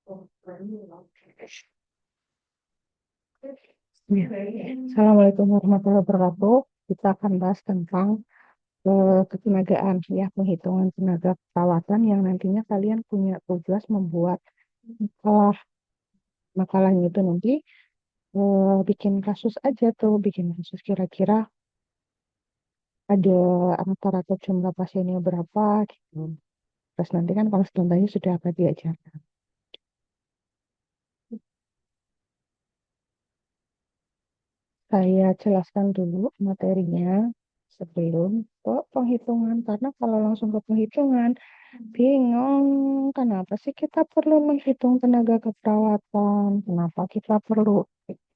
Ya. Assalamualaikum warahmatullahi wabarakatuh. Kita akan bahas tentang ketenagaan, ya, penghitungan tenaga perawatan yang nantinya kalian punya tugas membuat makalah. Makalahnya itu nanti bikin kasus aja tuh, bikin kasus kira-kira ada rata-rata jumlah pasiennya berapa gitu. Terus nanti kan kalau contohnya sudah apa diajarkan. Saya jelaskan dulu materinya sebelum ke penghitungan, karena kalau langsung ke penghitungan bingung, kenapa sih kita perlu menghitung tenaga keperawatan? Kenapa kita perlu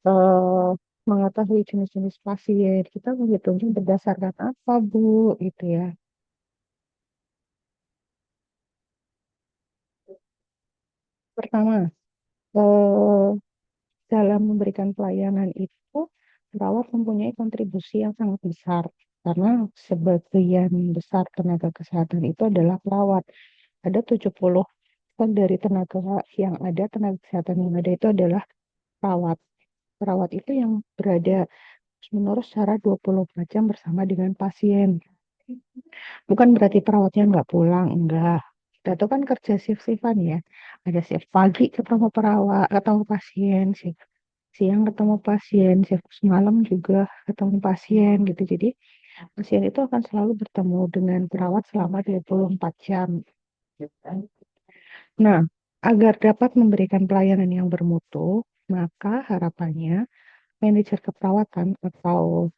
eh, mengetahui jenis-jenis pasien? Kita menghitungnya berdasarkan apa, Bu? Gitu ya. Pertama, eh, dalam memberikan pelayanan itu, perawat mempunyai kontribusi yang sangat besar. Karena sebagian besar tenaga kesehatan itu adalah perawat. Ada 70% dari tenaga kesehatan yang ada itu adalah perawat. Perawat itu yang berada terus-menerus secara 24 jam bersama dengan pasien. Bukan berarti perawatnya nggak pulang, enggak. Kita tuh kan kerja shift-shiftan ya. Ada shift pagi ketemu perawat, ketemu pasien, shift siang ketemu pasien, shift malam juga ketemu pasien gitu. Jadi pasien itu akan selalu bertemu dengan perawat selama 24 jam. Nah, agar dapat memberikan pelayanan yang bermutu, maka harapannya manajer keperawatan atau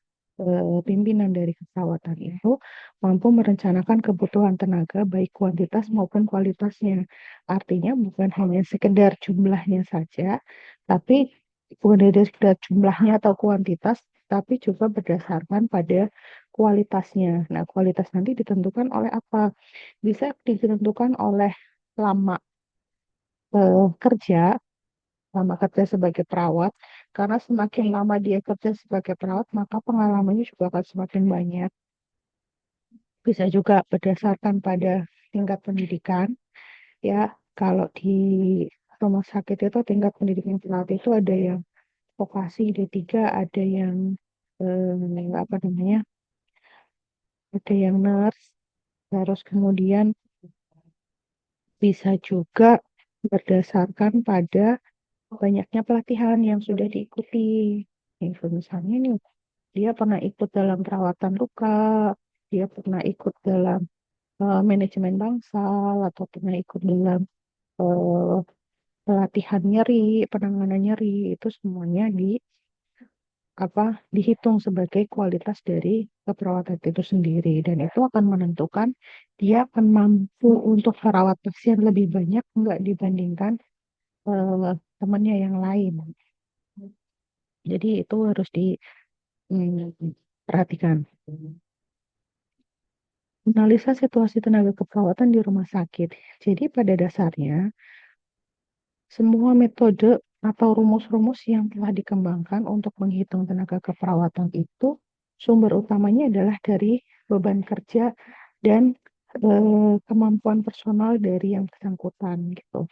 pimpinan dari keperawatan itu mampu merencanakan kebutuhan tenaga baik kuantitas maupun kualitasnya. Artinya bukan hanya sekedar jumlahnya saja, tapi bukan dari sekedar jumlahnya atau kuantitas, tapi juga berdasarkan pada kualitasnya. Nah, kualitas nanti ditentukan oleh apa? Bisa ditentukan oleh lama kerja, lama kerja sebagai perawat, karena semakin lama dia kerja sebagai perawat, maka pengalamannya juga akan semakin banyak. Bisa juga berdasarkan pada tingkat pendidikan, ya. Kalau di rumah sakit itu tingkat pendidikan perawat itu ada yang vokasi D3, ada yang apa namanya, ada yang nurse, terus kemudian bisa juga berdasarkan pada banyaknya pelatihan yang sudah diikuti. Itu misalnya nih, dia pernah ikut dalam perawatan luka, dia pernah ikut dalam manajemen bangsal, atau pernah ikut dalam eh, pelatihan nyeri, penanganan nyeri, itu semuanya apa dihitung sebagai kualitas dari keperawatan itu sendiri, dan itu akan menentukan dia akan mampu untuk merawat pasien lebih banyak enggak dibandingkan temannya yang lain. Jadi itu harus diperhatikan. Analisa situasi tenaga keperawatan di rumah sakit. Jadi pada dasarnya, semua metode atau rumus-rumus yang telah dikembangkan untuk menghitung tenaga keperawatan itu sumber utamanya adalah dari beban kerja dan kemampuan personal dari yang bersangkutan gitu.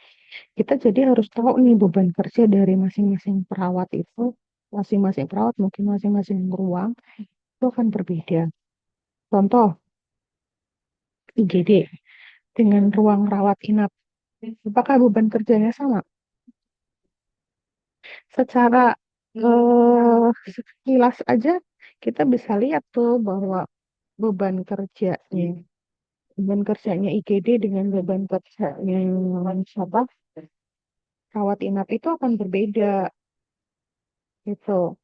Kita jadi harus tahu nih beban kerja dari masing-masing perawat itu, masing-masing perawat mungkin masing-masing ruang itu akan berbeda. Contoh, IGD dengan ruang rawat inap. Apakah beban kerjanya sama? Secara sekilas aja kita bisa lihat tuh bahwa beban kerjanya, beban kerjanya IGD dengan beban kerjanya siapa rawat inap itu akan berbeda gitu.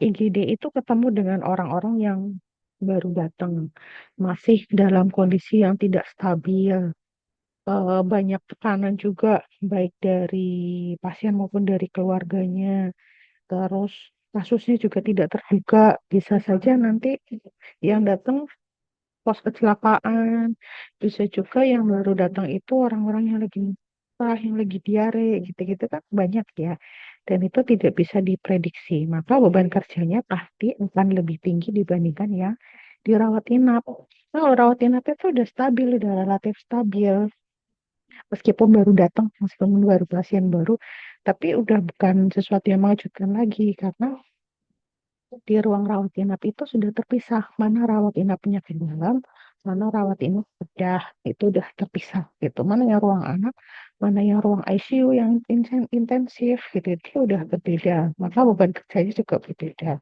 IGD itu ketemu dengan orang-orang yang baru datang, masih dalam kondisi yang tidak stabil, banyak tekanan juga baik dari pasien maupun dari keluarganya. Terus kasusnya juga tidak terduga, bisa saja nanti yang datang pos kecelakaan, bisa juga yang baru datang itu orang-orang yang lagi muntah, yang lagi diare, gitu-gitu kan banyak ya. Dan itu tidak bisa diprediksi, maka beban kerjanya pasti akan lebih tinggi dibandingkan yang dirawat inap. Nah, kalau rawat inap itu udah stabil, udah relatif stabil. Meskipun baru datang, meskipun baru pasien baru, tapi udah bukan sesuatu yang mengejutkan lagi karena di ruang rawat inap itu sudah terpisah mana rawat inapnya ke dalam, mana rawat inap bedah itu udah terpisah gitu. Mana yang ruang anak, mana yang ruang ICU yang intensif gitu itu udah berbeda. Maka beban kerjanya juga berbeda.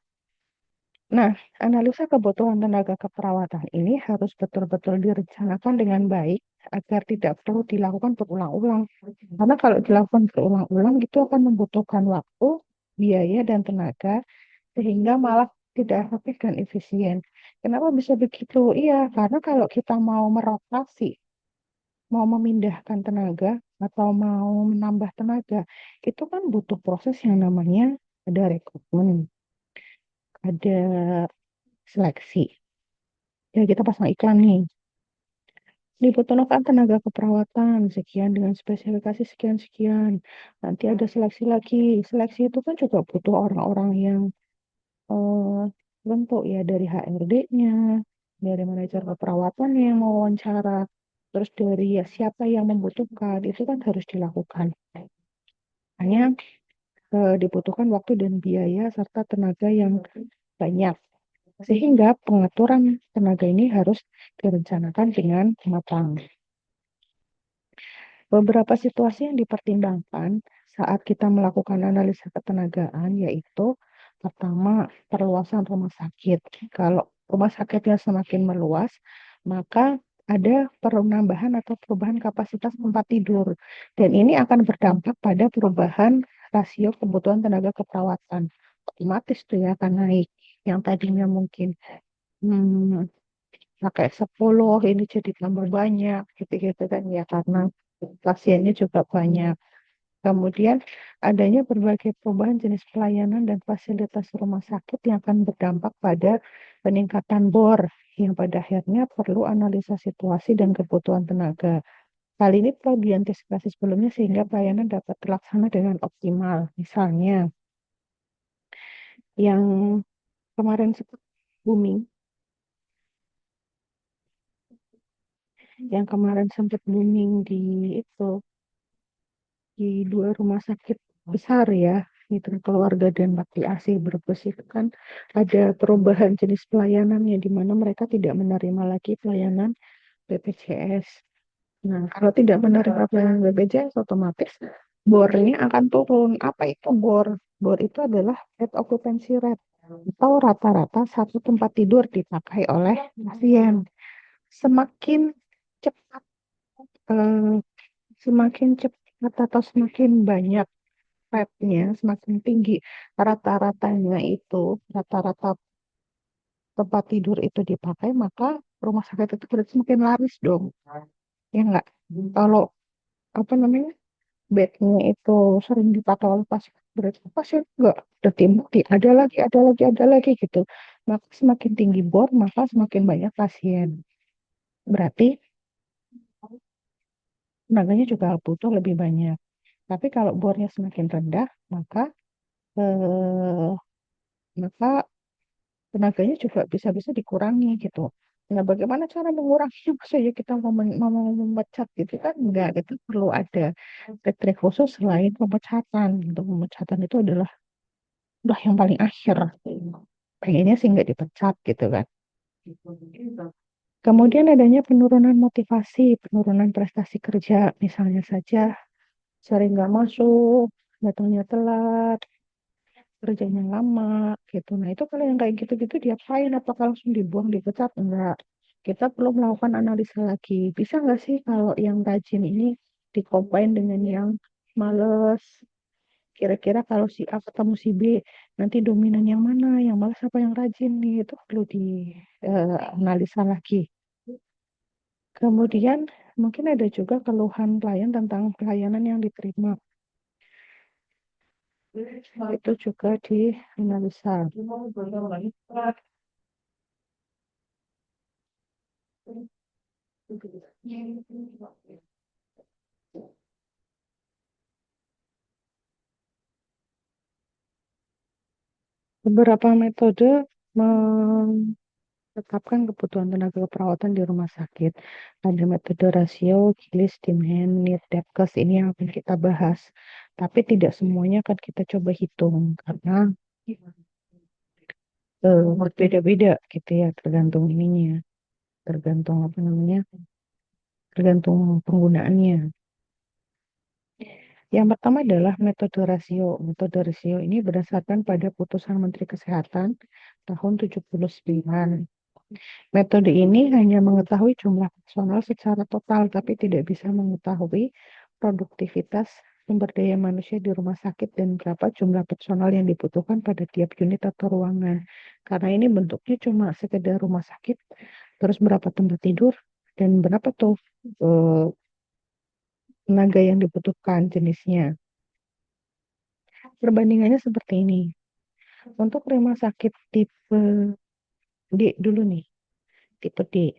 Nah, analisa kebutuhan tenaga keperawatan ini harus betul-betul direncanakan dengan baik agar tidak perlu dilakukan berulang-ulang. Karena kalau dilakukan berulang-ulang itu akan membutuhkan waktu, biaya, dan tenaga sehingga malah tidak efektif dan efisien. Kenapa bisa begitu? Iya, karena kalau kita mau merotasi, mau memindahkan tenaga atau mau menambah tenaga, itu kan butuh proses yang namanya ada rekrutmen, ada seleksi. Ya, kita pasang iklan nih. Dibutuhkan tenaga keperawatan sekian dengan spesifikasi sekian-sekian. Nanti ada seleksi lagi. Seleksi itu kan juga butuh orang-orang yang eh, bentuk ya dari HRD-nya, dari manajer keperawatan yang mau wawancara, terus dari ya siapa yang membutuhkan, itu kan harus dilakukan. Hanya dibutuhkan waktu dan biaya serta tenaga yang banyak. Sehingga pengaturan tenaga ini harus direncanakan dengan matang. Beberapa situasi yang dipertimbangkan saat kita melakukan analisa ketenagaan yaitu pertama perluasan rumah sakit. Kalau rumah sakitnya semakin meluas, maka ada penambahan atau perubahan kapasitas tempat tidur. Dan ini akan berdampak pada perubahan rasio kebutuhan tenaga keperawatan. Otomatis tuh ya akan naik. Yang tadinya mungkin hmm, pakai 10 ini jadi tambah banyak gitu-gitu kan ya karena pasiennya juga banyak. Kemudian adanya berbagai perubahan jenis pelayanan dan fasilitas rumah sakit yang akan berdampak pada peningkatan BOR yang pada akhirnya perlu analisa situasi dan kebutuhan tenaga. Hal ini perlu diantisipasi sebelumnya sehingga pelayanan dapat terlaksana dengan optimal. Misalnya yang kemarin sempat booming, yang kemarin sempat booming di itu di dua rumah sakit besar ya, itu keluarga dan bakti ASI Brebes itu kan ada perubahan jenis pelayanannya di mana mereka tidak menerima lagi pelayanan BPJS. Nah, kalau tidak menerima pelayanan BPJS otomatis bornya akan turun. Apa itu bor? Bor itu adalah bed occupancy rate atau rata-rata satu tempat tidur dipakai oleh pasien. Semakin cepat eh, semakin cepat atau semakin banyak rate-nya, semakin tinggi rata-ratanya itu, rata-rata tempat tidur itu dipakai, maka rumah sakit itu berarti semakin laris dong. Ya enggak? Kalau apa namanya bednya itu sering dipakai oleh pasien, berarti pasien enggak udah terbukti ada lagi gitu. Maka semakin tinggi bor, maka semakin banyak pasien. Berarti tenaganya juga butuh lebih banyak. Tapi kalau bornya semakin rendah, eh, maka tenaganya juga bisa-bisa dikurangi gitu. Nah, bagaimana cara mengurangi? Maksudnya kita mau memecat gitu kan enggak, itu perlu ada trik khusus selain pemecatan. Untuk pemecatan itu adalah udah yang paling akhir. Pengennya sih nggak dipecat gitu kan. Kemudian adanya penurunan motivasi, penurunan prestasi kerja, misalnya saja sering nggak masuk, datangnya telat, kerjanya lama gitu. Nah, itu kalau yang kayak gitu-gitu diapain? Apakah langsung dibuang, dipecat? Enggak. Kita perlu melakukan analisa lagi. Bisa nggak sih kalau yang rajin ini dikombin dengan yang males? Kira-kira kalau si A ketemu si B, nanti dominan yang mana? Yang malas apa yang rajin nih? Itu perlu dianalisa lagi. Kemudian mungkin ada juga keluhan klien tentang pelayanan yang diterima. Itu juga dianalisa. Beberapa metode Tetapkan kebutuhan tenaga keperawatan di rumah sakit. Ada metode rasio, Gillis, demand, need, Debkes, ini yang akan kita bahas. Tapi tidak semuanya akan kita coba hitung karena berbeda-beda gitu ya, tergantung ininya, tergantung apa namanya, tergantung penggunaannya. Yang pertama adalah metode rasio. Metode rasio ini berdasarkan pada putusan Menteri Kesehatan tahun 79. Metode ini hanya mengetahui jumlah personal secara total, tapi tidak bisa mengetahui produktivitas sumber daya manusia di rumah sakit dan berapa jumlah personal yang dibutuhkan pada tiap unit atau ruangan. Karena ini bentuknya cuma sekedar rumah sakit, terus berapa tempat tidur, dan berapa tuh eh, tenaga yang dibutuhkan jenisnya. Perbandingannya seperti ini. Untuk rumah sakit tipe D dulu nih, tipe D.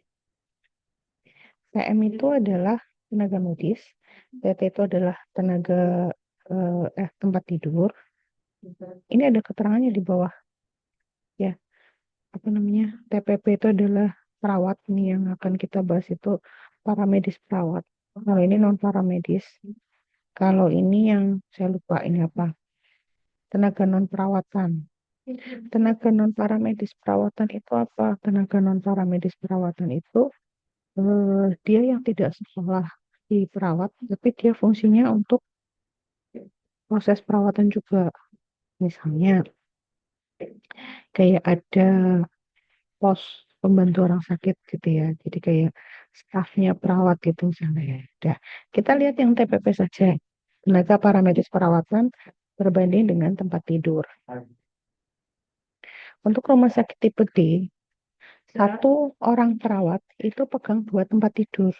PM itu adalah tenaga medis, TT itu adalah tenaga tempat tidur. Ini ada keterangannya di bawah ya. Apa namanya? TPP itu adalah perawat, ini yang akan kita bahas itu paramedis perawat. Kalau ini non paramedis. Kalau ini yang saya lupa ini apa? Tenaga non perawatan. Tenaga non paramedis perawatan itu apa? Tenaga non paramedis perawatan itu dia yang tidak sekolah di perawat, tapi dia fungsinya untuk proses perawatan juga. Misalnya kayak ada pos pembantu orang sakit gitu ya. Jadi kayak stafnya perawat gitu misalnya ya. Udah. Kita lihat yang TPP saja. Tenaga paramedis perawatan berbanding dengan tempat tidur. Untuk rumah sakit tipe D, satu orang perawat itu pegang dua tempat tidur.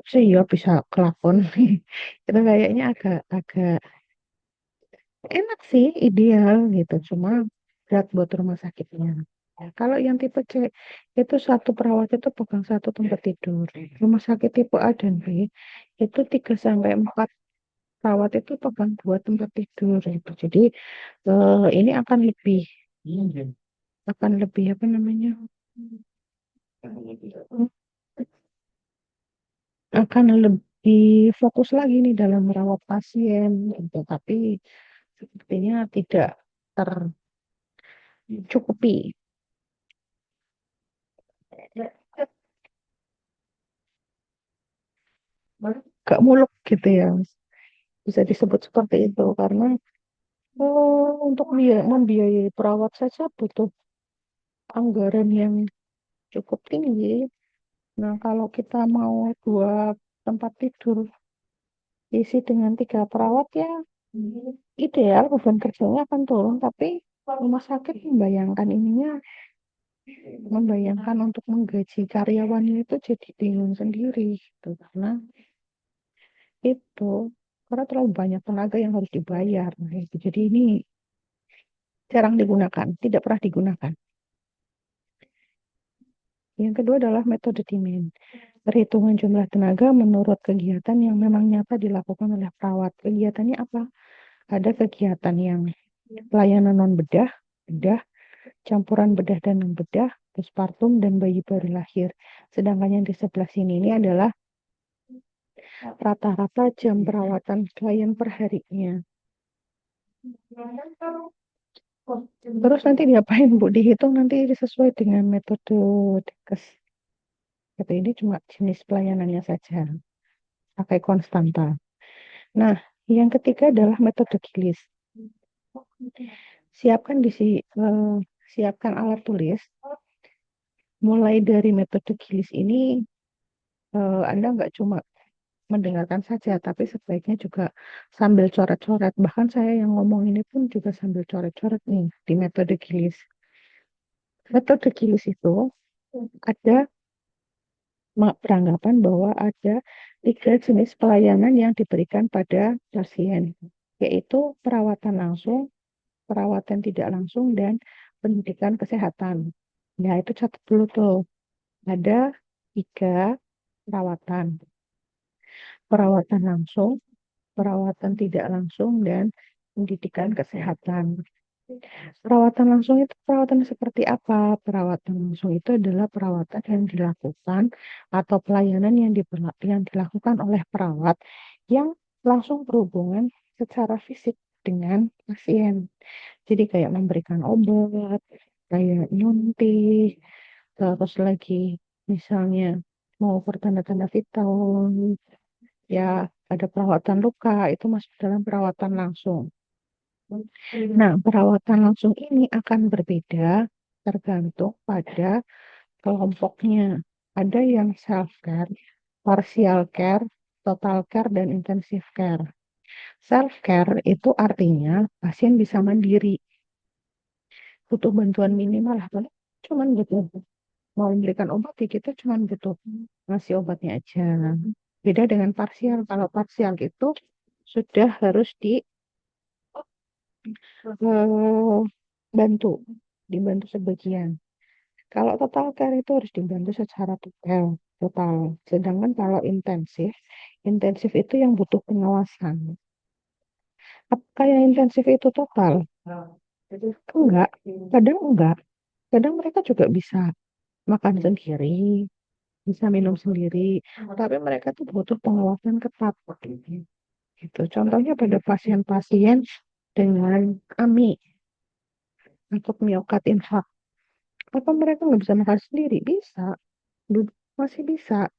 Sih ya bisa kelakon. Itu kayaknya agak agak enak sih, ideal gitu. Cuma berat buat rumah sakitnya. Ya, kalau yang tipe C itu satu perawat itu pegang satu tempat tidur. Rumah sakit tipe A dan B itu 3 sampai 4 perawat itu pegang dua tempat tidur gitu. Jadi ini akan lebih apa namanya? Akan lebih fokus lagi nih dalam merawat pasien gitu. Tapi sepertinya tidak tercukupi. Gak muluk gitu ya. Bisa disebut seperti itu karena untuk membiayai perawat saja butuh anggaran yang cukup tinggi. Nah, kalau kita mau dua tempat tidur isi dengan 3 perawat ya ideal beban kerjanya akan turun, tapi rumah sakit membayangkan untuk menggaji karyawannya itu jadi bingung sendiri gitu karena itu karena terlalu banyak tenaga yang harus dibayar. Nah, itu. Jadi ini jarang digunakan, tidak pernah digunakan. Yang kedua adalah metode demand. Perhitungan jumlah tenaga menurut kegiatan yang memang nyata dilakukan oleh perawat. Kegiatannya apa? Ada kegiatan yang pelayanan non bedah, bedah, campuran bedah dan non bedah, postpartum dan bayi baru lahir. Sedangkan yang di sebelah sini ini adalah rata-rata jam perawatan klien per harinya. Terus nanti diapain Bu? Dihitung nanti sesuai dengan metode Dekes. Tapi ini cuma jenis pelayanannya saja, pakai konstanta. Nah, yang ketiga adalah metode Gillis. Siapkan siapkan alat tulis. Mulai dari metode Gillis ini, Anda nggak cuma mendengarkan saja, tapi sebaiknya juga sambil coret-coret. Bahkan saya yang ngomong ini pun juga sambil coret-coret nih di metode Gillis. Metode Gillis itu ada beranggapan bahwa ada 3 jenis pelayanan yang diberikan pada pasien, yaitu perawatan langsung, perawatan tidak langsung, dan pendidikan kesehatan. Ya, itu catat dulu tuh. Ada 3 perawatan. Perawatan langsung, perawatan tidak langsung, dan pendidikan kesehatan. Perawatan langsung itu perawatan seperti apa? Perawatan langsung itu adalah perawatan yang dilakukan atau pelayanan yang dilakukan oleh perawat yang langsung berhubungan secara fisik dengan pasien. Jadi kayak memberikan obat, kayak nyuntik, terus lagi misalnya mau tanda vital, ya ada perawatan luka, itu masuk dalam perawatan langsung. Nah, perawatan langsung ini akan berbeda tergantung pada kelompoknya. Ada yang self care, partial care, total care, dan intensive care. Self care itu artinya pasien bisa mandiri, butuh bantuan minimal lah, cuman butuh mau memberikan obat ya kita cuman butuh ngasih obatnya aja. Beda dengan parsial. Kalau parsial itu sudah harus dibantu, dibantu sebagian. Kalau total care itu harus dibantu secara total, total. Sedangkan kalau intensif, intensif itu yang butuh pengawasan. Apakah yang intensif itu total? Enggak, kadang enggak. Kadang mereka juga bisa makan sendiri, bisa minum sendiri, tapi mereka tuh butuh pengawasan ketat. Gitu. Contohnya pada pasien-pasien dengan AMI untuk miokard infark. Apa mereka nggak bisa makan sendiri? Bisa, masih bisa.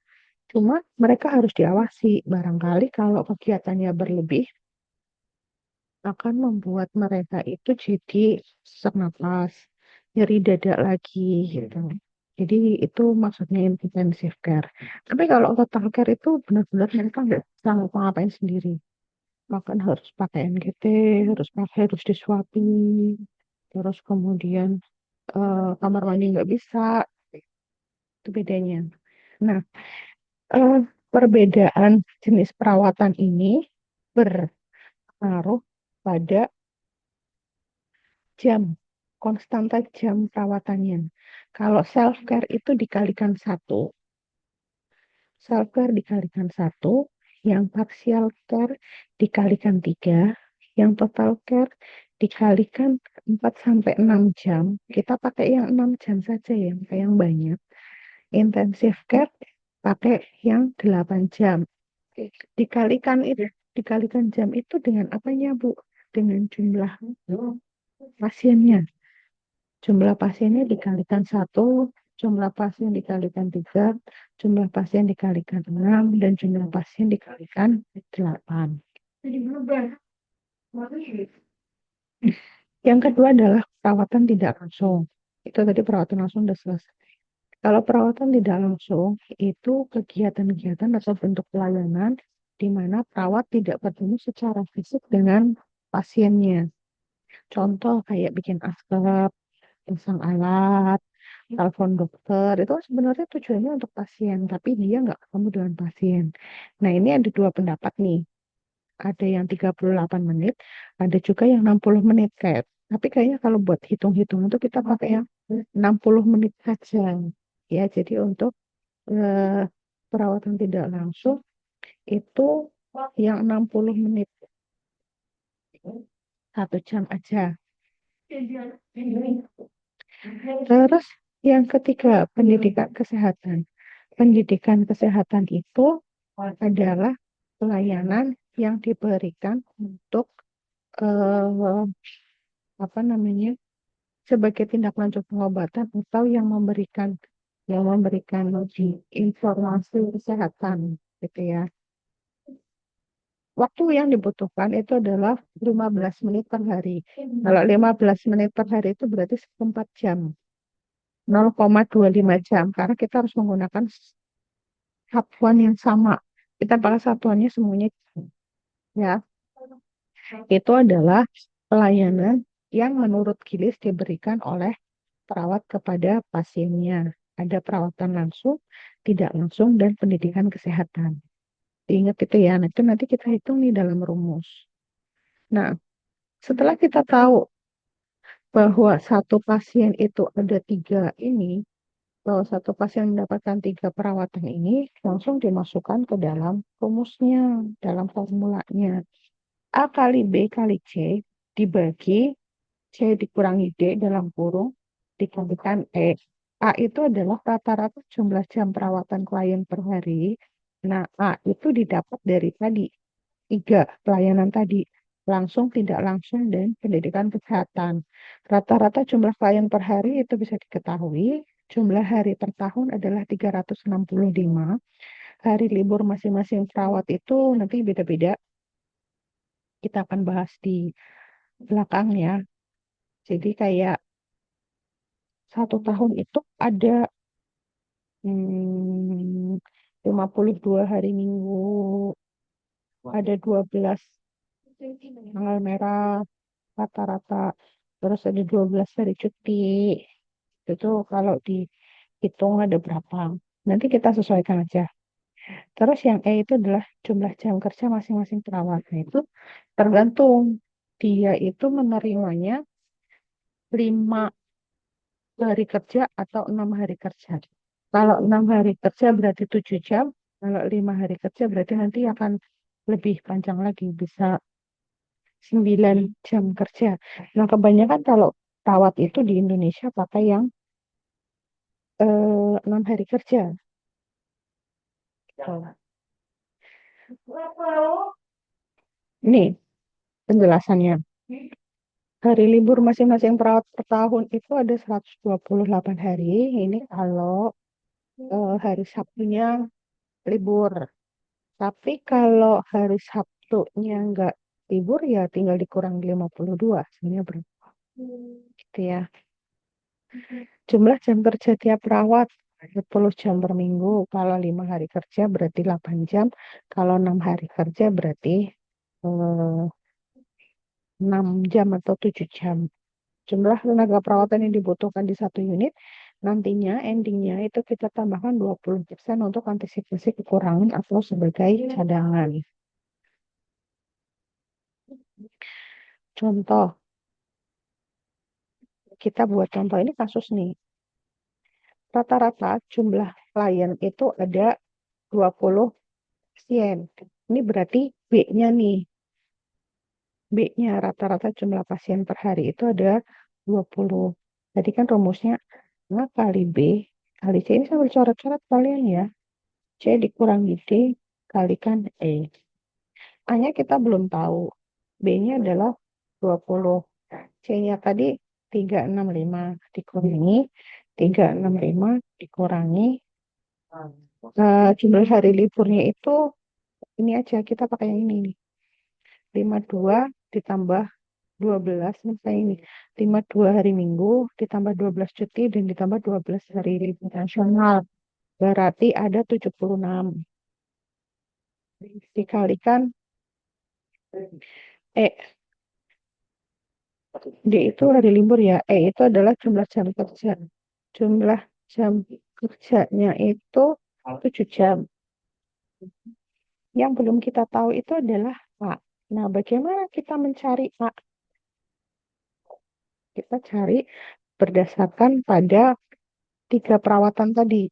Cuma mereka harus diawasi. Barangkali kalau kegiatannya berlebih, akan membuat mereka itu jadi sesak napas, nyeri dada lagi gitu. Jadi itu maksudnya intensive care. Tapi kalau total care itu benar-benar mereka nggak bisa ngapa-ngapain sendiri. Makan harus pakai NGT, harus disuapin, terus kemudian kamar mandi nggak bisa, itu bedanya. Nah, eh, perbedaan jenis perawatan ini berpengaruh pada jam, konstanta jam perawatannya. Kalau self care itu dikalikan satu, self care dikalikan satu, yang partial care dikalikan tiga, yang total care dikalikan 4 sampai 6 jam. Kita pakai yang 6 jam saja ya, pakai yang banyak. Intensive care pakai yang 8 jam. Dikalikan itu, dikalikan jam itu dengan apanya, Bu? Dengan jumlah pasiennya. Jumlah pasiennya dikalikan satu, jumlah pasien dikalikan tiga, jumlah pasien dikalikan enam, dan jumlah pasien dikalikan 8. Yang kedua adalah perawatan tidak langsung. Itu tadi perawatan langsung sudah selesai. Kalau perawatan tidak langsung, itu kegiatan-kegiatan atau bentuk pelayanan di mana perawat tidak bertemu secara fisik dengan pasiennya. Contoh kayak bikin askep, pasang alat, telepon dokter, itu kan sebenarnya tujuannya untuk pasien, tapi dia nggak ketemu dengan pasien. Nah, ini ada dua pendapat nih. Ada yang 38 menit, ada juga yang 60 menit kayak. Tapi kayaknya kalau buat hitung-hitung itu kita pakai yang 60 menit saja. Ya, jadi untuk eh, perawatan tidak langsung itu yang 60 menit, 1 jam aja. Terus yang ketiga, pendidikan kesehatan. Pendidikan kesehatan itu adalah pelayanan yang diberikan untuk eh, apa namanya sebagai tindak lanjut pengobatan atau yang memberikan informasi kesehatan gitu ya. Waktu yang dibutuhkan itu adalah 15 menit per hari. Kalau 15 menit per hari itu berarti 4 jam, 0,25 jam karena kita harus menggunakan satuan yang sama. Kita pakai satuannya semuanya ya. Itu adalah pelayanan yang menurut Gilis diberikan oleh perawat kepada pasiennya. Ada perawatan langsung, tidak langsung, dan pendidikan kesehatan. Ingat itu ya, nah, itu nanti kita hitung nih dalam rumus. Nah, setelah kita tahu bahwa satu pasien itu ada tiga ini, bahwa satu pasien mendapatkan tiga perawatan ini, langsung dimasukkan ke dalam rumusnya, dalam formulanya. A kali B kali C dibagi C dikurangi D dalam kurung dikalikan E. A itu adalah rata-rata jumlah jam perawatan klien per hari. Nah, A itu didapat dari tadi, tiga pelayanan tadi. Langsung, tidak langsung, dan pendidikan kesehatan. Rata-rata jumlah klien per hari itu bisa diketahui. Jumlah hari per tahun adalah 365. Hari libur masing-masing perawat itu nanti beda-beda. Kita akan bahas di belakangnya. Jadi kayak satu tahun itu ada 52 hari Minggu, ada 12 tanggal merah rata-rata, terus ada 12 hari cuti. Itu kalau dihitung ada berapa. Nanti kita sesuaikan aja. Terus yang E itu adalah jumlah jam kerja masing-masing perawat. Nah, itu tergantung dia itu menerimanya 5 hari kerja atau 6 hari kerja. Kalau 6 hari kerja berarti 7 jam. Kalau 5 hari kerja berarti nanti akan lebih panjang lagi, bisa 9 jam kerja. Nah, kebanyakan kalau perawat itu di Indonesia pakai yang 6 hari kerja. Gitu. Ini penjelasannya. Hari libur masing-masing perawat per tahun itu ada 128 hari. Ini kalau hari Sabtunya libur. Tapi kalau hari Sabtunya nggak libur ya tinggal dikurang 52. Sebenarnya berapa? Gitu ya. Jumlah jam kerja tiap perawat 10 jam per minggu. Kalau 5 hari kerja berarti 8 jam. Kalau 6 hari kerja berarti 6 jam atau 7 jam. Jumlah tenaga perawatan yang dibutuhkan di satu unit, nantinya endingnya itu kita tambahkan 20% untuk antisipasi kekurangan atau sebagai cadangan. Contoh, kita buat contoh ini kasus nih. Rata-rata jumlah klien itu ada 20 pasien. Ini berarti B-nya nih. B-nya rata-rata jumlah pasien per hari itu ada 20. Tadi kan rumusnya A kali B kali C. Ini sambil coret-coret kalian ya. C dikurangi D kalikan E. A-nya kita belum tahu. B-nya adalah 20. C-nya tadi 365 dikurangi 365 dikurangi jumlah hari liburnya itu ini aja kita pakai yang ini nih. 52 ditambah 12 misalnya ini 52 hari Minggu ditambah 12 cuti dan ditambah 12 hari libur nasional berarti ada 76 dikalikan E. D itu hari libur ya. E itu adalah jumlah jam kerja. Jumlah jam kerjanya itu 7 jam. Yang belum kita tahu itu adalah A. Nah, bagaimana kita mencari A? Kita cari berdasarkan pada 3 perawatan tadi.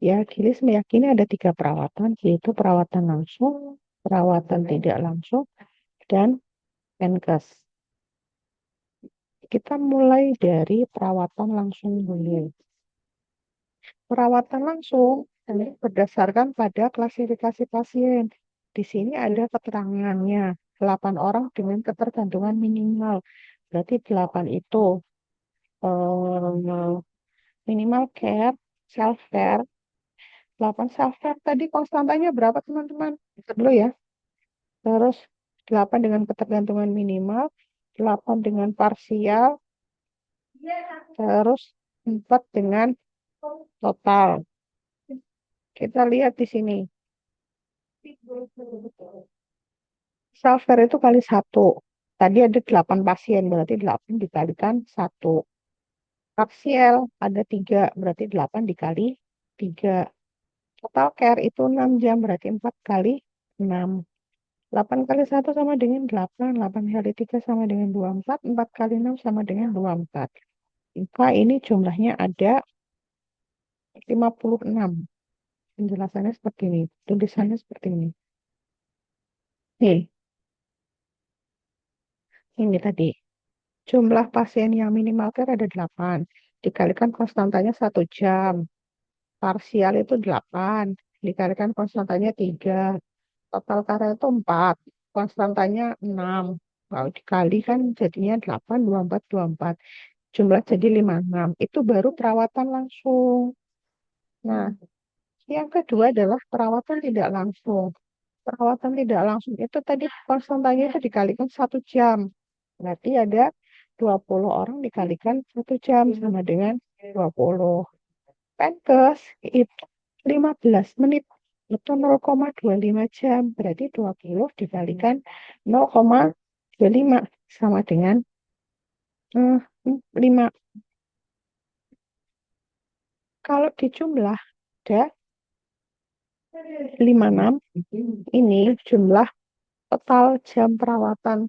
Ya, Gilis meyakini ada 3 perawatan, yaitu perawatan langsung, perawatan tidak langsung, dan Menkes. Kita mulai dari perawatan langsung dulu. Perawatan langsung berdasarkan pada klasifikasi pasien. Di sini ada keterangannya, 8 orang dengan ketergantungan minimal. Berarti 8 itu eh, minimal care, self care. 8 self care tadi konstantanya berapa teman-teman? Itu dulu ya. Terus 8 dengan ketergantungan minimal, 8 dengan parsial, terus 4 dengan total. Kita lihat di sini. Self-care itu kali 1. Tadi ada 8 pasien, berarti 8 dikalikan 1. Parsial ada 3, berarti 8 dikali 3. Total care itu 6 jam, berarti 4 kali 6. 8 kali 1 sama dengan 8, 8 kali 3 sama dengan 24, 4 kali 6 sama dengan 24. Maka ini jumlahnya ada 56. Penjelasannya seperti ini, tulisannya seperti ini. Nih, ini tadi. Jumlah pasien yang minimal care ada 8. Dikalikan konstantanya 1 jam. Parsial itu 8. Dikalikan konstantanya 3. Total karya itu 4. Konstantanya 6. Kalau dikali kan jadinya 8, 24, 24. Jumlah jadi 56. Itu baru perawatan langsung. Nah, yang kedua adalah perawatan tidak langsung. Perawatan tidak langsung itu tadi konstantanya itu dikalikan 1 jam. Berarti ada 20 orang dikalikan 1 jam sama dengan 20. Penkes itu 15 menit. Itu 0,25 jam. Berarti 20 dikalikan 0,25 sama dengan 5. Kalau dijumlah ada 56. Ini jumlah total jam perawatan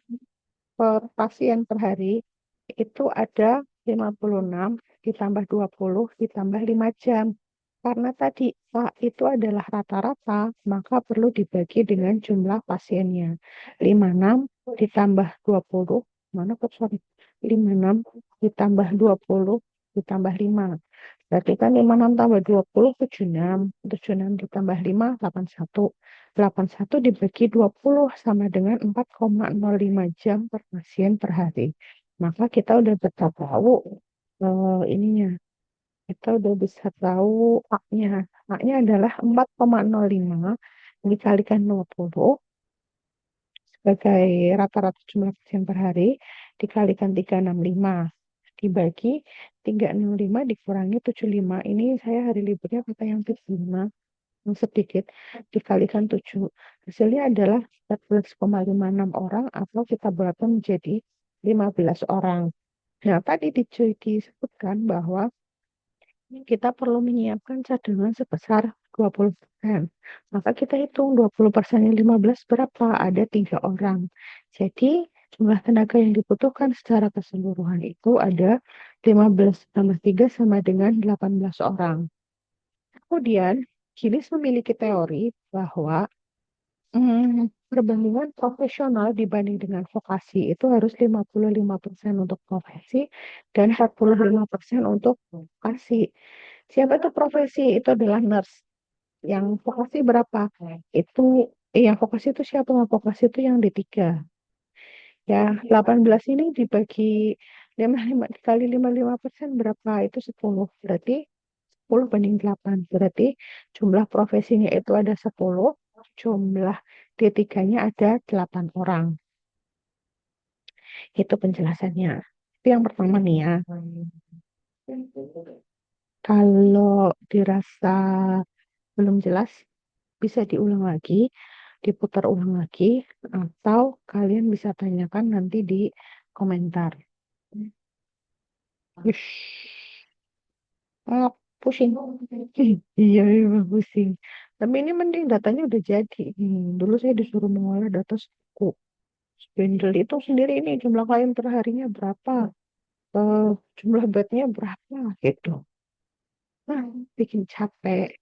per pasien per hari itu ada 56 ditambah 20 ditambah 5 jam. Karena tadi Pak itu adalah rata-rata, maka perlu dibagi dengan jumlah pasiennya. 56 ditambah 20, mana kok sorry, 56 ditambah 20 ditambah 5. Berarti kan 56 tambah 20, 76. 76 ditambah 5, 81. 81 dibagi 20 sama dengan 4,05 jam per pasien per hari. Maka kita udah bisa tahu ininya. Kita udah bisa tahu A-nya. A-nya adalah 4,05 dikalikan 20 sebagai rata-rata jumlah pasien per hari dikalikan 365 dibagi 365 dikurangi 75. Ini saya hari liburnya pakai yang 75 yang sedikit dikalikan 7. Hasilnya adalah 14,56 orang atau kita buatkan menjadi 15 orang. Nah, tadi disebutkan bahwa kita perlu menyiapkan cadangan sebesar 20%. Maka kita hitung 20% 15 berapa? Ada 3 orang. Jadi jumlah tenaga yang dibutuhkan secara keseluruhan itu ada 15 tambah 3 sama dengan 18 orang. Kemudian, Gilis memiliki teori bahwa perbandingan profesional dibanding dengan vokasi itu harus 55% untuk profesi dan 45% untuk vokasi. Siapa itu profesi? Itu adalah nurse. Yang vokasi berapa? Itu yang vokasi itu siapa? Vokasi itu yang D3. Ya, 18 ini dibagi 55 dikali 55% berapa? Itu 10. Berarti 10 banding 8. Berarti jumlah profesinya itu ada 10, jumlah D3-nya ada 8 orang. Itu penjelasannya. Itu yang pertama nih ya. Kalau dirasa belum jelas, bisa diulang lagi, diputar ulang lagi, atau kalian bisa tanyakan nanti di komentar. Ush, pusing. Iya, memang pusing. Tapi ini mending datanya udah jadi. Dulu saya disuruh mengolah data suku. Spindle itu sendiri ini jumlah klien perharinya berapa, eh, jumlah bednya berapa gitu. Nah, bikin capek.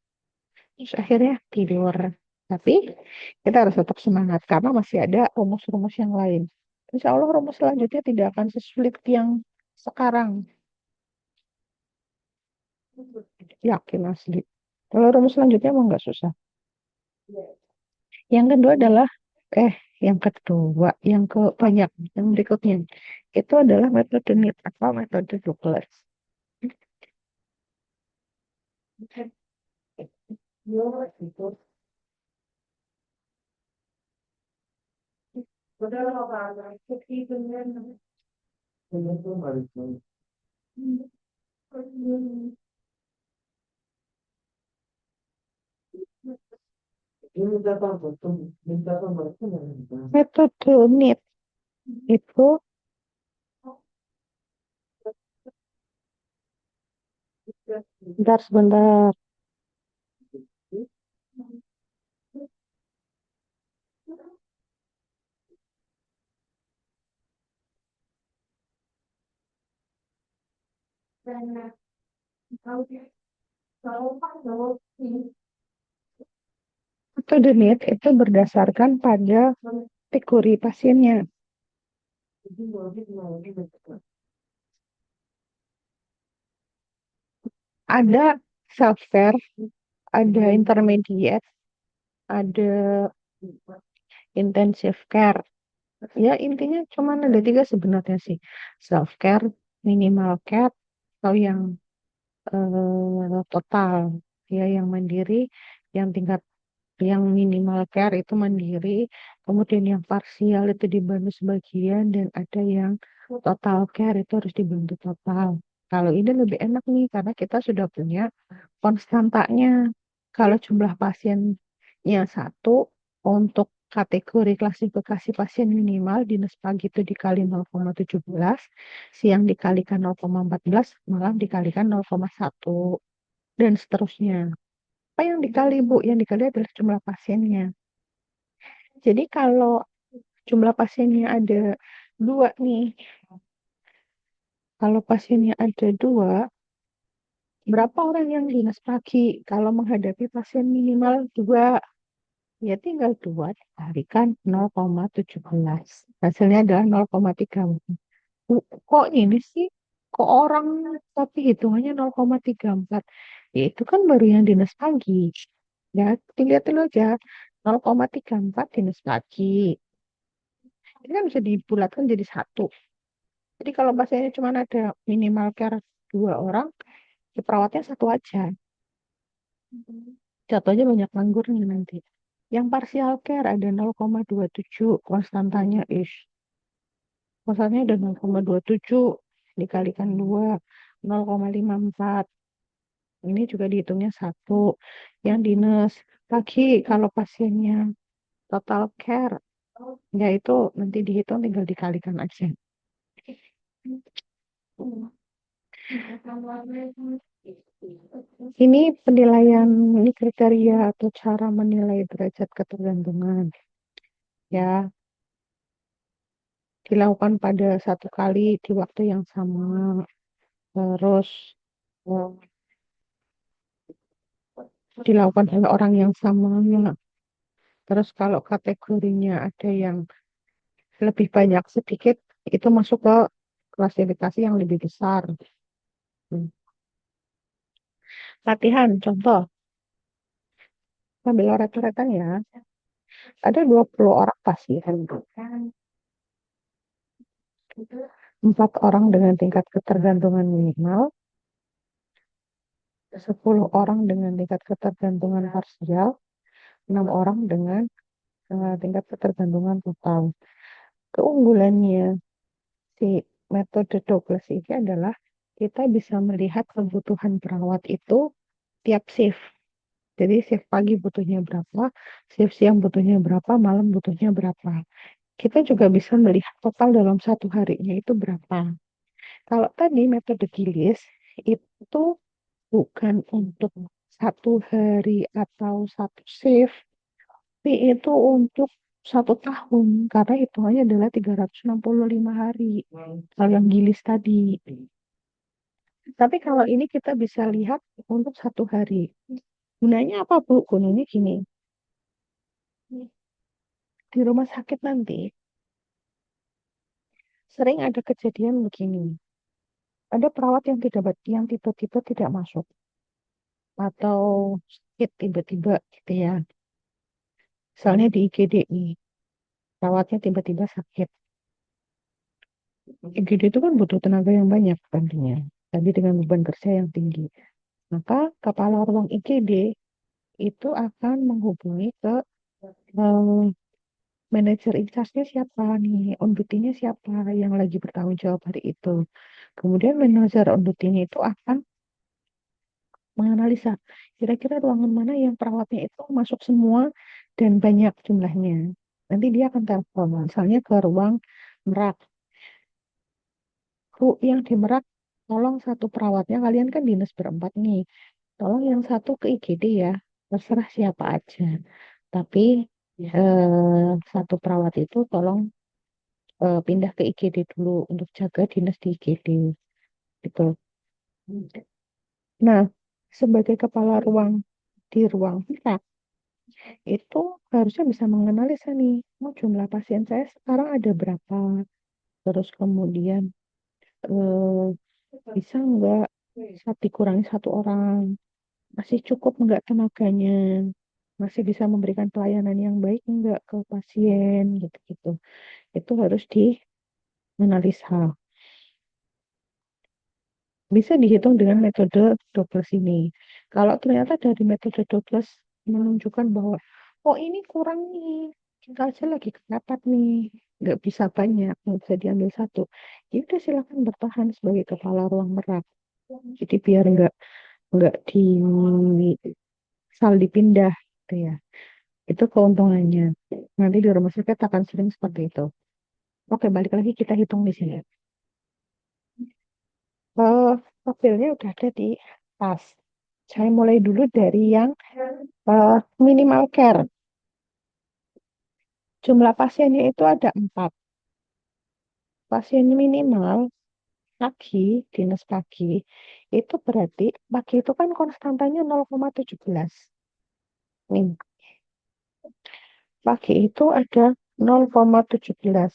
Terus akhirnya tidur. Tapi kita harus tetap semangat karena masih ada rumus-rumus yang lain. Insya Allah rumus selanjutnya tidak akan sesulit yang sekarang. Yakin asli. Kalau rumus selanjutnya emang nggak susah. Yang kedua adalah, yang kedua, yang ke banyak, yang berikutnya. Itu adalah metode NEAT atau metode Douglas. Metode NEAT itu bentar sebentar. Metode NEAT itu berdasarkan pada kategori pasiennya. Ada self care, ada intermediate, ada intensive care. Ya intinya cuma ada tiga sebenarnya sih. Self care, minimal care, atau yang total. Ya yang mandiri, yang tingkat yang minimal care itu mandiri, kemudian yang parsial itu dibantu sebagian, dan ada yang total care itu harus dibantu total. Kalau ini lebih enak nih karena kita sudah punya konstantanya. Kalau jumlah pasiennya satu, untuk kategori klasifikasi pasien minimal dinas pagi itu dikali 0,17, siang dikalikan 0,14, malam dikalikan 0,1, dan seterusnya. Apa yang dikali, Bu? Yang dikali adalah jumlah pasiennya. Jadi kalau jumlah pasiennya ada dua nih, kalau pasiennya ada dua, berapa orang yang dinas pagi? Kalau menghadapi pasien minimal dua, ya tinggal dua dikalikan 0,17. Hasilnya adalah 0,3. Kok ini sih? Kok orang tapi hitungannya 0,34? Ya itu kan baru yang dinas pagi. Ya, dilihat dulu aja. 0,34 dinas pagi. Ini kan bisa dibulatkan jadi satu. Jadi kalau pasiennya cuma ada minimal care dua orang, ya perawatnya satu aja. Jatuhnya banyak nganggurnya nanti. Yang partial care ada 0,27, konstantanya is. Konstantanya ada 0,27 dikalikan 2, 0,54. Ini juga dihitungnya satu. Yang dinas pagi kalau pasiennya total care, ya itu nanti dihitung tinggal dikalikan aja. Ini penilaian, ini kriteria atau cara menilai derajat ketergantungan. Ya, dilakukan pada satu kali di waktu yang sama. Terus eh, dilakukan oleh orang yang sama. Terus kalau kategorinya ada yang lebih banyak sedikit, itu masuk ke klasifikasi yang lebih besar. Hmm. Latihan, contoh, sambil oret-oretan ya. Ada 20 orang pasien. 4 orang dengan tingkat ketergantungan minimal, 10 orang dengan tingkat ketergantungan parsial, 6 orang dengan tingkat ketergantungan total. Keunggulannya si metode Douglas ini adalah kita bisa melihat kebutuhan perawat itu tiap shift. Jadi shift pagi butuhnya berapa, shift siang butuhnya berapa, malam butuhnya berapa. Kita juga bisa melihat total dalam satu harinya itu berapa. Kalau tadi metode Gilis itu bukan untuk satu hari atau satu shift, tapi itu untuk 1 tahun, karena hitungannya adalah 365 hari. Kalau yang Gilis tadi. Tapi kalau ini kita bisa lihat untuk satu hari. Gunanya apa, Bu? Gunanya gini. Di rumah sakit nanti sering ada kejadian begini. Ada perawat yang tidak yang tiba-tiba tidak masuk atau sakit tiba-tiba gitu ya. Misalnya di IGD, perawatnya tiba-tiba sakit. IGD itu kan butuh tenaga yang banyak tentunya. Tadi dengan beban kerja yang tinggi. Maka kepala ruang IGD itu akan menghubungi ke eh, manajer in charge-nya siapa nih, on duty-nya siapa yang lagi bertanggung jawab hari itu. Kemudian manajer on duty-nya itu akan menganalisa kira-kira ruangan mana yang perawatnya itu masuk semua dan banyak jumlahnya. Nanti dia akan telepon, misalnya ke ruang Merak. Bu, yang di Merak, tolong satu perawatnya, kalian kan dinas berempat nih. Tolong yang satu ke IGD ya, terserah siapa aja. Tapi satu perawat itu tolong pindah ke IGD dulu untuk jaga dinas di IGD gitu. Nah, sebagai kepala ruang di ruang kita itu harusnya bisa menganalisa nih, oh, jumlah pasien saya sekarang ada berapa, Terus kemudian eh, bisa nggak dikurangi satu orang, masih cukup nggak tenaganya, masih bisa memberikan pelayanan yang baik nggak ke pasien gitu-gitu. Itu harus dianalisa. Bisa dihitung dengan metode Douglas ini. Kalau ternyata dari metode Douglas menunjukkan bahwa, oh ini kurang nih, kita aja lagi kepepet nih, nggak bisa banyak, nggak bisa diambil satu. Ya udah silakan bertahan sebagai kepala ruang merak. Jadi biar nggak asal dipindah, gitu ya. Itu keuntungannya. Nanti di rumah sakit akan sering seperti itu. Oke, balik lagi kita hitung di sini. Eh, Tabelnya udah ada di tas. Saya mulai dulu dari yang minimal care. Jumlah pasiennya itu ada 4. Pasien minimal pagi, dinas pagi, itu berarti pagi itu kan konstantanya 0,17. Nih, pagi itu ada 0,17.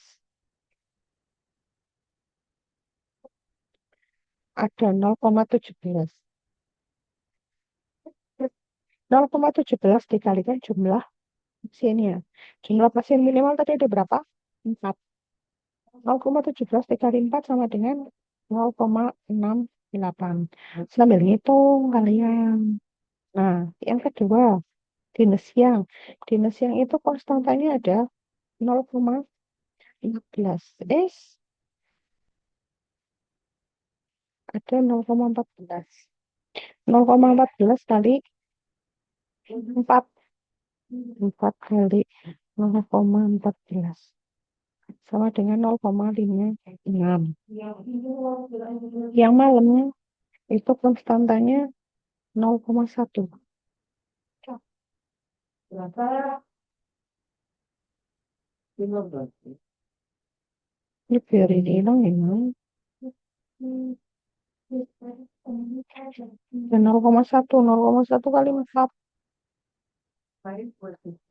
Ada 0,17. 0,17 dikalikan jumlah pasiennya. Jumlah pasien minimal tadi ada berapa? 4. 0,17 dikali 4 sama dengan 0,68. Sambil ngitung kalian. Nah, yang kedua, dinas siang. Dinas siang itu konstantanya ada 0,14. Ada 0,14. 0,14 kali 4. 4 kali 0,14. Sama dengan 0,56. Yang malam itu konstantanya 0,1. Ini biarin hilang ya. Dan 0,1, 0,1 kali 4,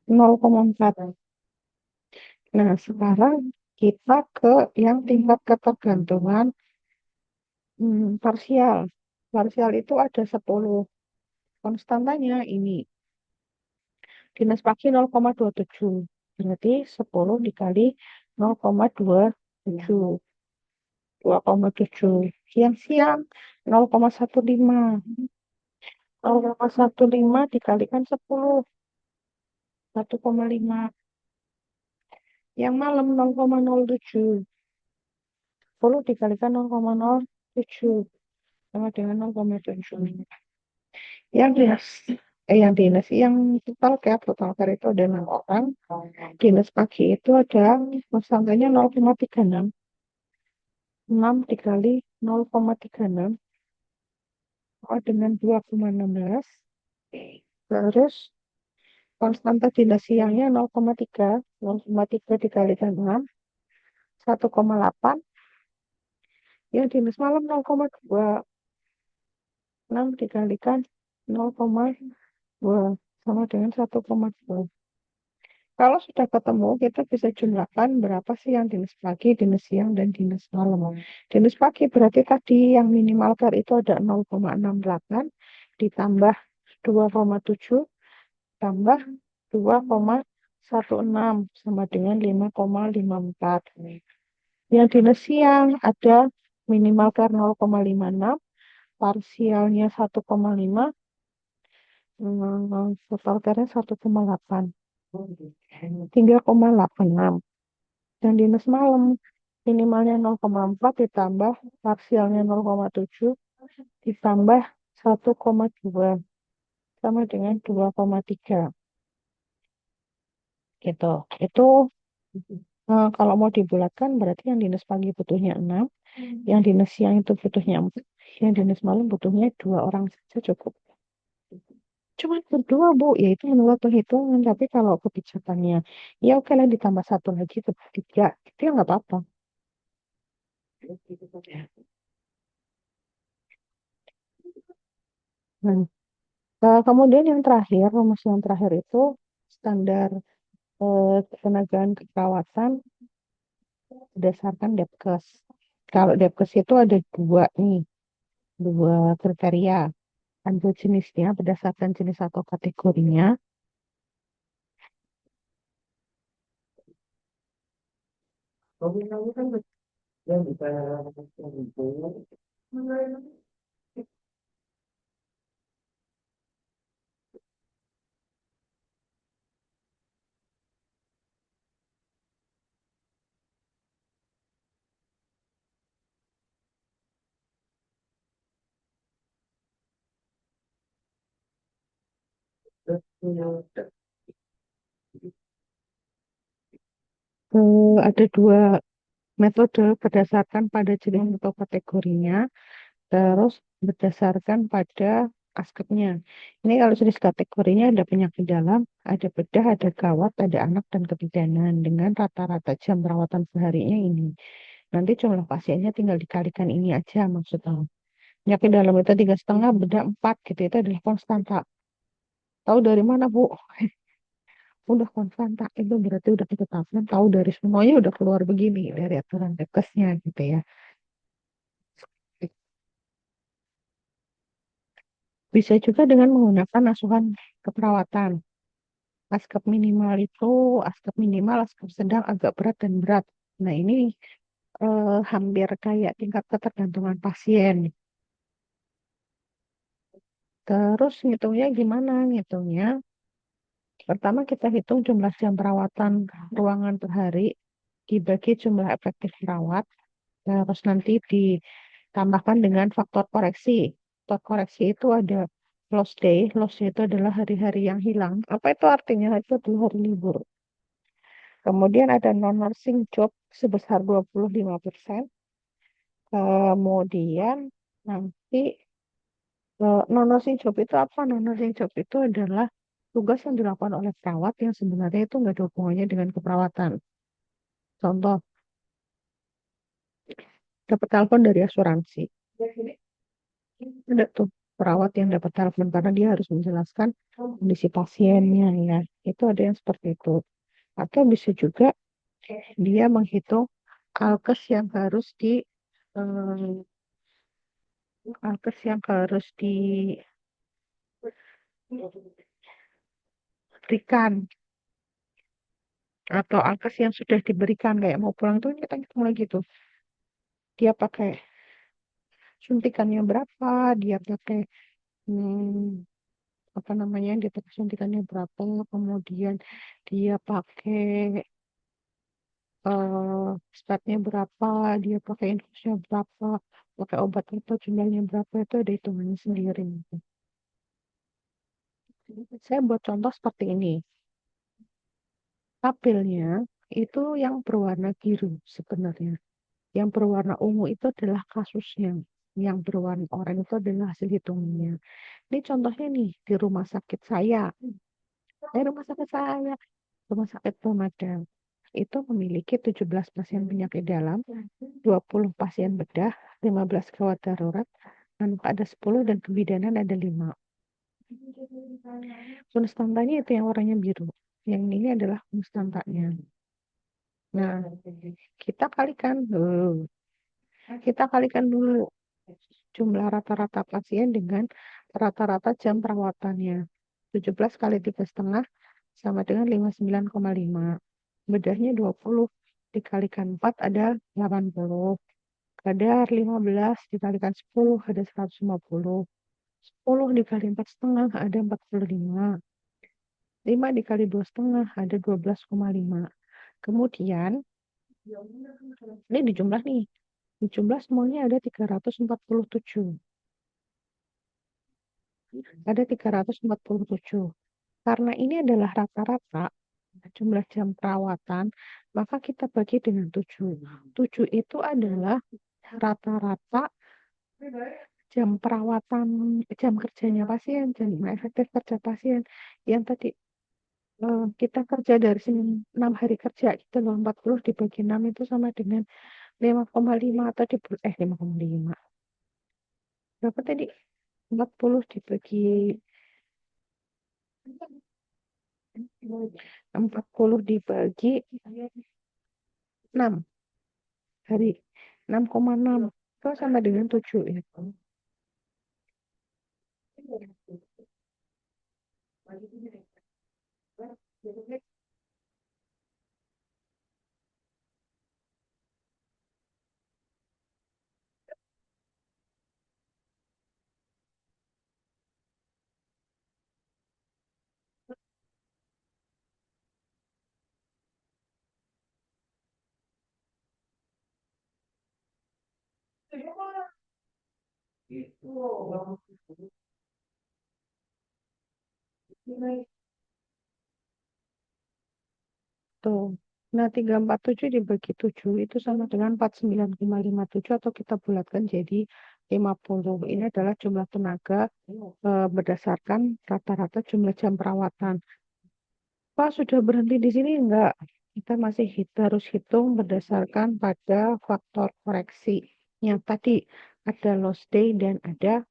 0,4. Nah, sekarang kita ke yang tingkat ketergantungan parsial. Parsial itu ada 10. Konstantanya ini. Dinas pagi 0,27. Berarti 10 dikali 0,27. 2,7. Siang-siang 0,15. 0,15 dikalikan 10. 1,5. Yang malam 0,07. 10 dikalikan 0,07 sama dengan 0,7. Yang dinas, yang total care itu ada 6 orang. Dinas pagi itu ada tersangkanya 0,36. 6 dikali 0,36 sama dengan 2,16. Terus konstanta dinas siangnya 0,3. 0,3 dikalikan 6, 1,8. Yang dinas malam 0,2. 6 dikalikan 0,2 sama dengan 1,2. Kalau sudah ketemu, kita bisa jumlahkan berapa sih yang dinas pagi, dinas siang, dan dinas malam. Dinas pagi berarti tadi yang minimal care itu ada 0,68 ditambah 2,7 tambah 2,16 sama dengan 5,54. Yang dinas siang ada minimal care 0,56, parsialnya 1,5, total care-nya 1,8. 3,86. Dan dinas malam minimalnya 0,4 ditambah parsialnya 0,7 ditambah 1,2 sama dengan 2,3 gitu. Itu kalau mau dibulatkan berarti yang dinas pagi butuhnya 6, yang dinas siang itu butuhnya 4, yang dinas malam butuhnya 2 orang saja cukup. Cuma berdua, Bu, ya itu menurut perhitungan. Tapi kalau kebijakannya, ya oke lah ditambah satu lagi, itu 3. Itu ya nggak apa-apa. Nah, kemudian yang terakhir, rumus yang terakhir itu standar ketenagaan keperawatan berdasarkan Depkes. Kalau Depkes itu ada dua nih, dua kriteria. Ada jenisnya berdasarkan jenis atau kategorinya. Ada dua metode berdasarkan pada jenis atau kategorinya, terus berdasarkan pada aspeknya. Ini kalau jenis kategorinya ada penyakit dalam, ada bedah, ada gawat, ada anak, dan kebidanan dengan rata-rata jam perawatan seharinya ini. Nanti jumlah pasiennya tinggal dikalikan ini aja maksudnya. Penyakit dalam itu 3,5, bedah 4 gitu, itu adalah konstanta. Tahu dari mana, Bu? Udah konstanta, itu berarti udah ditetapkan, tahu dari semuanya udah keluar begini, dari aturan Depkesnya gitu ya. Bisa juga dengan menggunakan asuhan keperawatan. Askep minimal itu askep minimal, askep sedang, agak berat, dan berat. Nah, ini hampir kayak tingkat ketergantungan pasien. Terus ngitungnya gimana? Ngitungnya, pertama kita hitung jumlah jam perawatan ruangan per hari, dibagi jumlah efektif perawat, terus nanti ditambahkan dengan faktor koreksi. Faktor koreksi itu ada lost day. Lost day itu adalah hari-hari yang hilang. Apa itu artinya? Itu adalah hari libur. Kemudian ada non-nursing job sebesar 25%. Kemudian nanti non-nursing job itu apa? Non-nursing job itu adalah tugas yang dilakukan oleh perawat yang sebenarnya itu nggak ada hubungannya dengan keperawatan. Contoh, dapat telepon dari asuransi. Ada tuh perawat yang dapat telepon karena dia harus menjelaskan kondisi pasiennya ya. Itu ada yang seperti itu. Atau bisa juga dia menghitung alkes yang harus alkes yang harus diberikan atau alkes yang sudah diberikan kayak mau pulang tuh kita hitung lagi tuh. Dia pakai suntikannya berapa, dia pakai apa namanya, dia pakai suntikannya berapa, kemudian dia pakai statnya berapa, dia pakai infusnya berapa, pakai obat itu jumlahnya berapa, itu ada hitungannya sendiri. Saya buat contoh seperti ini. Tabelnya itu yang berwarna biru sebenarnya. Yang berwarna ungu itu adalah kasusnya. Yang berwarna oranye itu adalah hasil hitungannya. Ini contohnya nih di rumah sakit saya. Rumah sakit saya, rumah sakit Permada. Itu memiliki 17 pasien penyakit dalam, 20 pasien bedah, 15 gawat darurat, dan ada 10 dan kebidanan ada 5. Konstantanya itu yang warnanya biru. Yang ini adalah konstantanya. Nah, kita kalikan dulu. Kita kalikan dulu jumlah rata-rata pasien dengan rata-rata jam perawatannya. 17 kali 3,5 sama dengan 59,5. Bedahnya 20 dikalikan 4 ada 80. Kadar 15 dikalikan 10 ada 150. 10 dikali 4,5 ada 45. 5 dikali 2,5 ada 12,5. Kemudian, ini dijumlah nih. Dijumlah semuanya ada 347. Ada 347. Karena ini adalah rata-rata jumlah jam perawatan, maka kita bagi dengan 7. 7 itu adalah rata-rata jam perawatan, jam kerjanya pasien, jam efektif kerja pasien. Yang tadi kita kerja dari Senin 6 hari kerja, kita 40 dibagi 6 itu sama dengan 5,5 atau 5,5. Berapa tadi? 40 dibagi 40 dibagi 6. hari 6,6 itu sama dengan 7 ya. Tuh. Nah, 347 dibagi 7 itu sama dengan 49,57 atau kita bulatkan jadi 50. Ini adalah jumlah tenaga berdasarkan rata-rata jumlah jam perawatan. Pak, sudah berhenti di sini enggak? Kita masih harus hitung berdasarkan pada faktor koreksi. Yang tadi ada lost day dan ada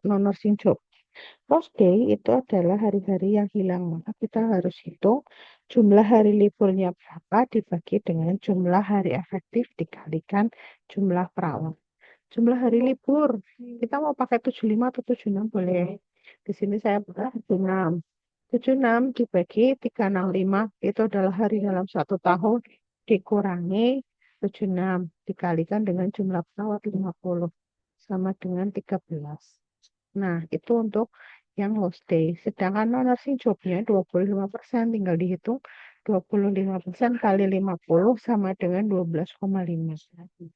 non-nursing job. Lost day itu adalah hari-hari yang hilang. Maka kita harus hitung jumlah hari liburnya berapa dibagi dengan jumlah hari efektif dikalikan jumlah perawat. Jumlah hari libur, kita mau pakai 75 atau 76 boleh. Di sini saya pakai 76. 76 dibagi 365 itu adalah hari dalam 1 tahun dikurangi 76 dikalikan dengan jumlah perawat 50 sama dengan 13. Nah, itu untuk yang lost day. Sedangkan non-nursing jobnya 25%, tinggal dihitung 25% kali 50 sama dengan 12,5.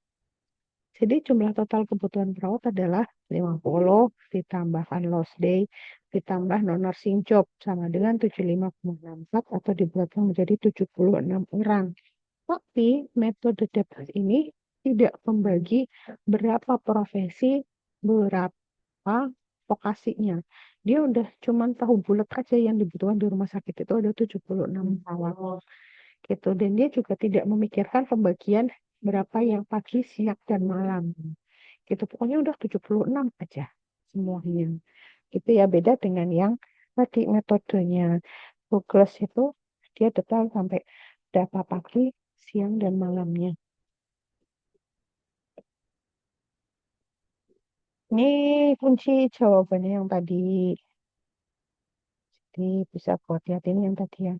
Jadi jumlah total kebutuhan perawat adalah 50 ditambahkan lost day ditambah non-nursing job sama dengan 75,64 atau dibuatkan menjadi 76 orang. Tapi metode DEPAS ini tidak membagi berapa profesi, berapa vokasinya. Dia udah cuman tahu bulat aja yang dibutuhkan di rumah sakit itu ada 76 perawat gitu. Dan dia juga tidak memikirkan pembagian berapa yang pagi, siang, dan malam. Gitu. Pokoknya udah 76 aja semuanya. Itu ya beda dengan yang tadi metodenya Douglas itu dia detail sampai berapa pagi, siang, dan malamnya. Ini kunci jawabannya yang tadi. Jadi bisa buat lihat ini yang tadi ya.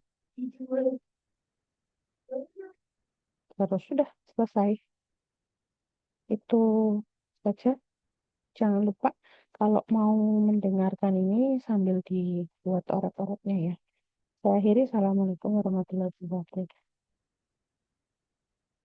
Terus sudah selesai. Itu saja. Jangan lupa kalau mau mendengarkan ini sambil dibuat orat-oratnya ya. Saya akhiri. Assalamualaikum warahmatullahi wabarakatuh.